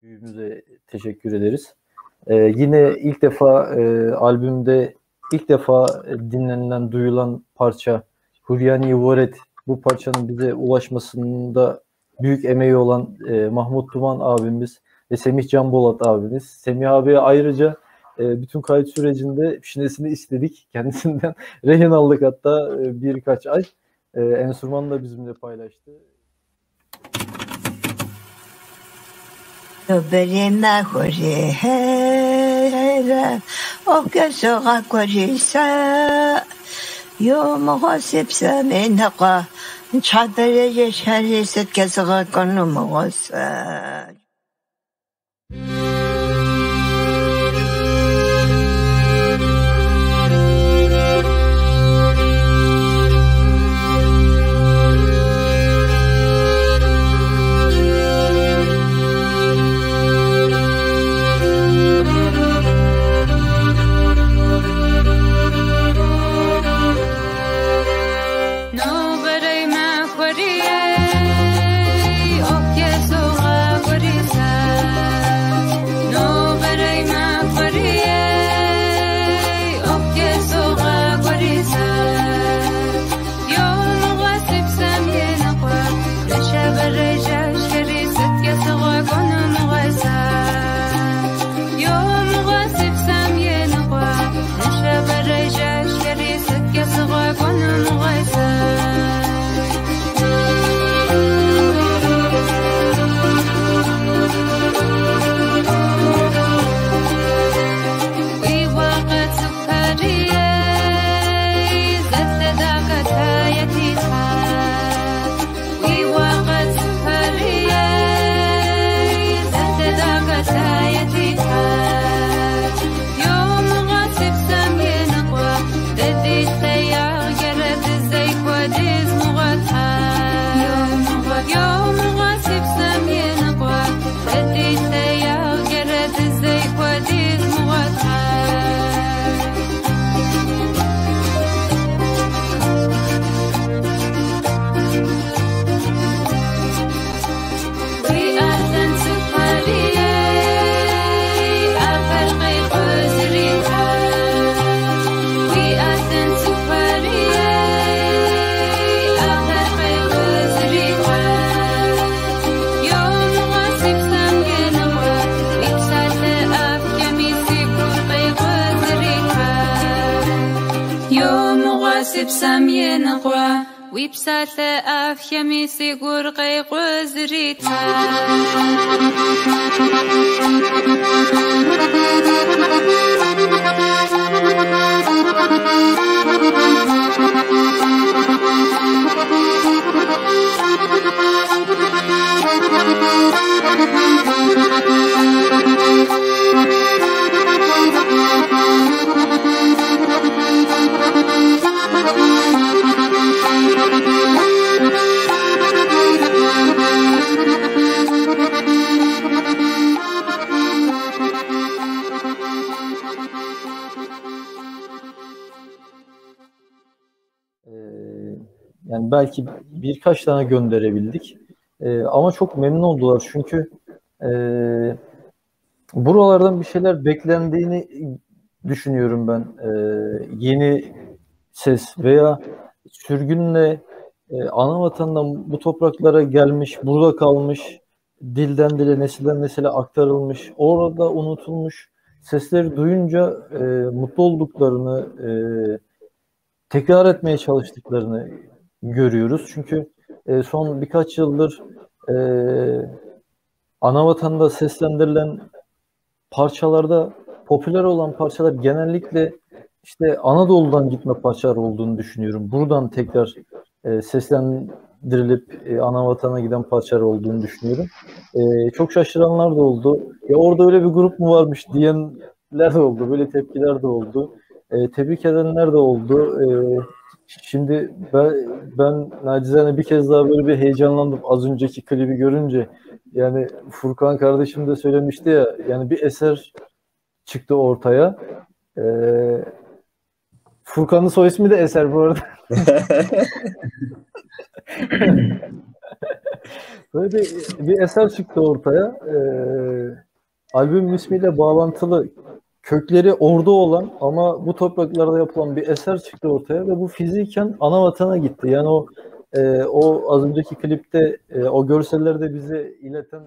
büyüğümüze teşekkür ederiz. Yine ilk defa albümde ilk defa dinlenilen, duyulan parça Huryani Voret. Bu parçanın bize ulaşmasında büyük emeği olan Mahmut Duman abimiz ve Semih Can Bolat abimiz. Semih abiye ayrıca bütün kayıt sürecinde pişinesini istedik. Kendisinden rehin aldık hatta birkaç ay. Enstrümanı da bizimle paylaştı. Berima hori hera o kesoga korisa yo muhasib saminqa çadere şeriset kesoga konu muhasa ويبساث أفيمي سيقور قيق وزريتا Yani belki birkaç tane gönderebildik. Ama çok memnun oldular çünkü buralardan bir şeyler beklendiğini düşünüyorum ben. Yeni ses veya sürgünle ana vatandan bu topraklara gelmiş, burada kalmış, dilden dile, nesilden nesile aktarılmış, orada unutulmuş sesleri duyunca mutlu olduklarını, tekrar etmeye çalıştıklarını görüyoruz. Çünkü son birkaç yıldır ana vatanda seslendirilen parçalarda popüler olan parçalar genellikle işte Anadolu'dan gitme parçalar olduğunu düşünüyorum. Buradan tekrar seslendirilip ana vatana giden parçalar olduğunu düşünüyorum. Çok şaşıranlar da oldu. Ya orada öyle bir grup mu varmış diyenler de oldu. Böyle tepkiler de oldu. Tebrik edenler de oldu. Şimdi ben nacizane bir kez daha böyle bir heyecanlandım az önceki klibi görünce. Yani Furkan kardeşim de söylemişti ya, yani bir eser çıktı ortaya. Furkan'ın soy ismi de Eser bu arada. Böyle bir eser çıktı ortaya. Albüm ismiyle bağlantılı, kökleri orada olan ama bu topraklarda yapılan bir eser çıktı ortaya ve bu fiziken ana vatana gitti. Yani o az önceki klipte o görsellerde bize ileten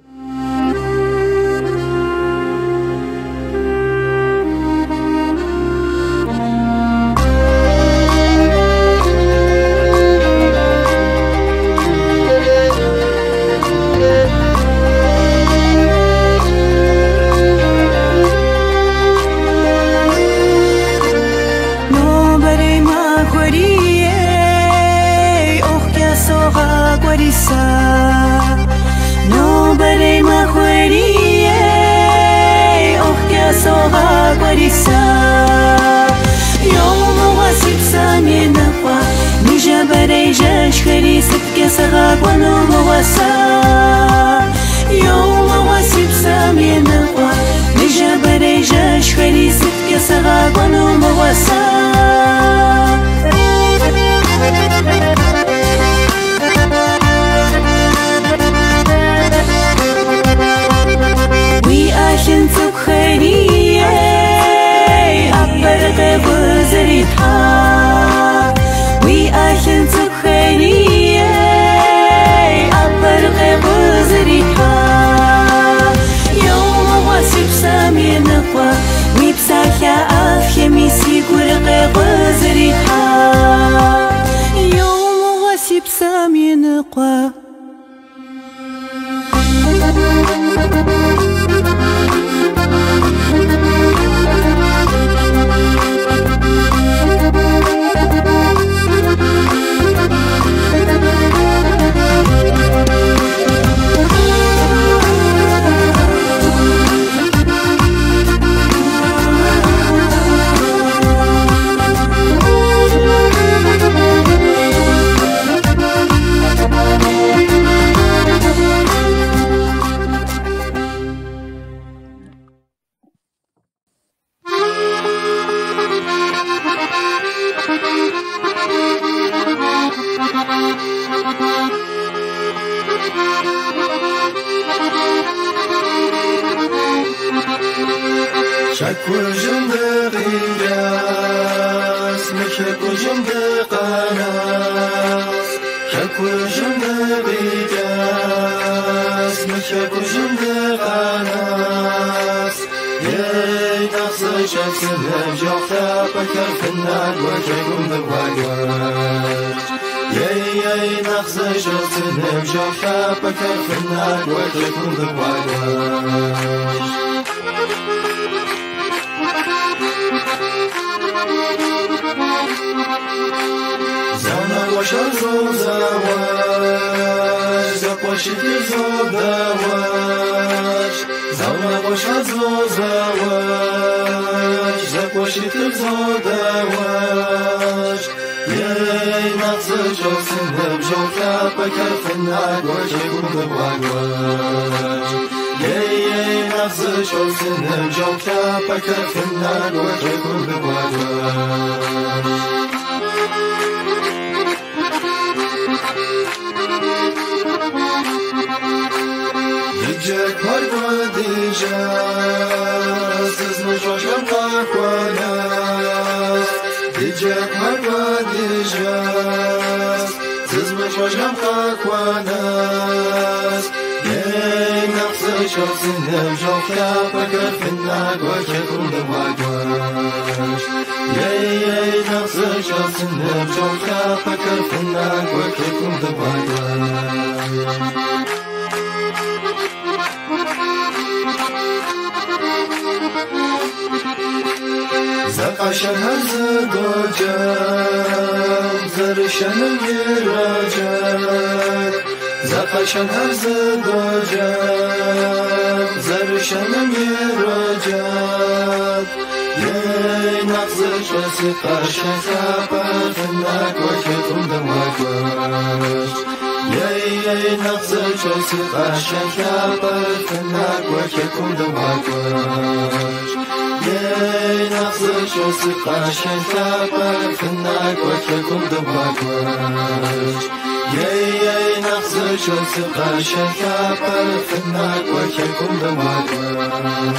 Yay nafsu shosu kashen kapar Finnak wakekum dumakwash Yay nafsu shosu kashen kapar Finnak wakekum dumakwash